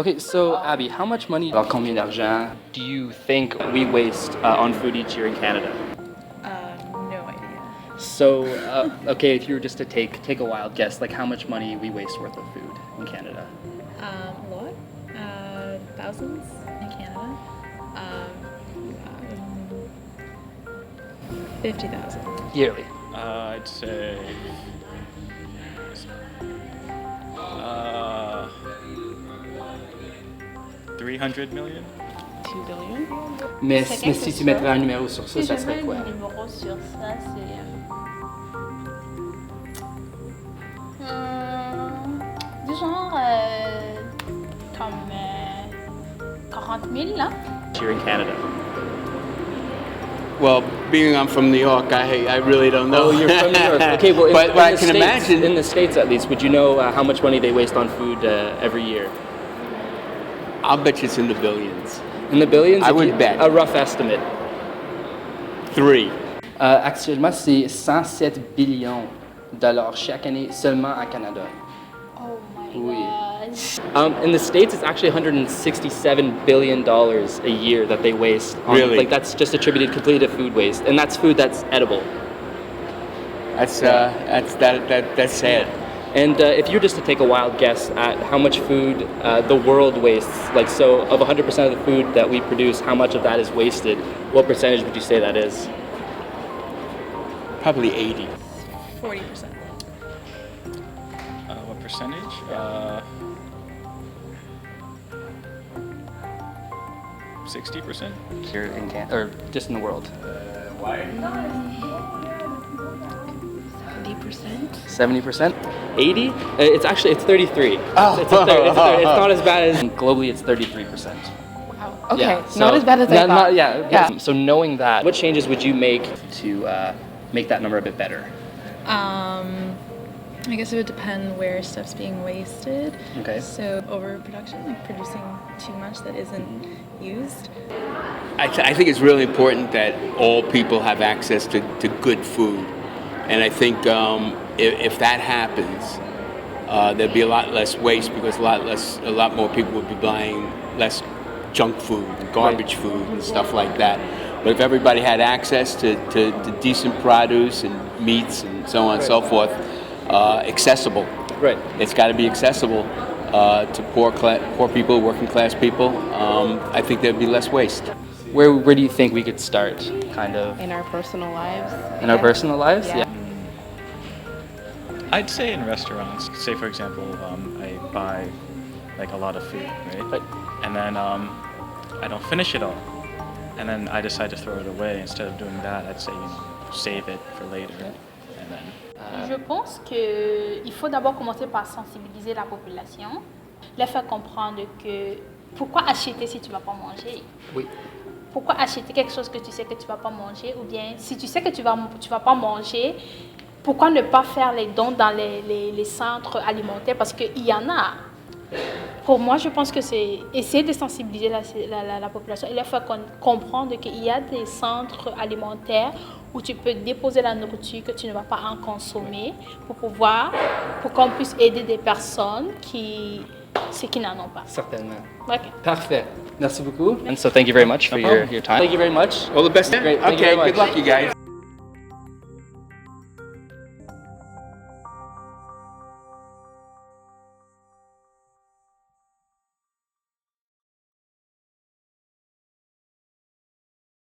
Okay, so Abby, how much money, alors combien d'argent do you think we waste on food each year in Canada? No idea. So, okay, if you were just to take a wild guess, like how much money we waste worth of food in Canada? A lot. Thousands in Canada. 50,000. Yearly. I'd say 300 million. 2 billion. Mais, C'est mais quelque si tu chose. mettrais un numéro sur ça, Si ça je serait mets quoi? un numéro sur ça, c'est. Du genre. Comme. 40 000, là. Here in Canada. Well, being I'm from New York, I really don't know. Oh, you're from New York. Okay, well, but in I the can States, imagine. in the States at least, would you know how much money they waste on food every year? I'll bet you it's in the billions. In the billions? I If would you- bet. A rough estimate. 3. Actuellement, c'est 107 billions de dollars chaque année seulement à Canada. Oh my Oui. god. In the States, it's actually $167 billion a year that they waste. On, Really? Like, that's just attributed completely to food waste. And that's food that's edible. That's sad. And if you were just to take a wild guess at how much food the world wastes, like so of 100% of the food that we produce, how much of that is wasted, what percentage would you say that is? Probably 80. 40%. What percentage? 60%. Here in Canada, or just in the world? 70%. 70%? 80? It's 33. Oh. It's a third. It's not as bad as globally. It's 33%. Wow. Okay. Yeah, Not as bad as I thought. Yeah. So knowing that, what changes would you make to make that number a bit better? I guess it would depend where stuff's being wasted. Okay. So overproduction, like producing too much that isn't used. I think it's really important that all people have access to good food. And I think if that happens, there'd be a lot less waste because a lot more people would be buying less junk food, and garbage food, and stuff like that. But if everybody had access to decent produce and meats and so on and so forth, accessible. Right. It's got to be accessible to poor people, working class people. I think there'd be less waste. Where do you think we could start, kind of? In our personal lives. In our personal lives? Yeah. I'd say in restaurants. Say for example, I buy like a lot of food, right? And then I don't finish it all, and then I decide to throw it away. Instead of doing that, I'd say save it for later, and then. Je pense qu'il faut d'abord commencer par sensibiliser la population, leur faire comprendre que pourquoi acheter si tu ne vas pas manger. Oui. Pourquoi acheter quelque chose que tu sais que tu ne vas pas manger, ou bien si tu sais que tu vas pas manger, pourquoi ne pas faire les dons dans les centres alimentaires, parce qu'il y en a. Pour moi, je pense que c'est essayer de sensibiliser la population et leur faire comprendre qu'il y a des centres alimentaires où tu peux déposer la nourriture que tu ne vas pas en consommer pour qu'on puisse aider des personnes qui n'en ont pas. Certainement. Okay. Parfait. Merci beaucoup. And so thank you very much for your time. Thank you very much. All the best. Great. Thank you Okay, very good much. luck, you guys.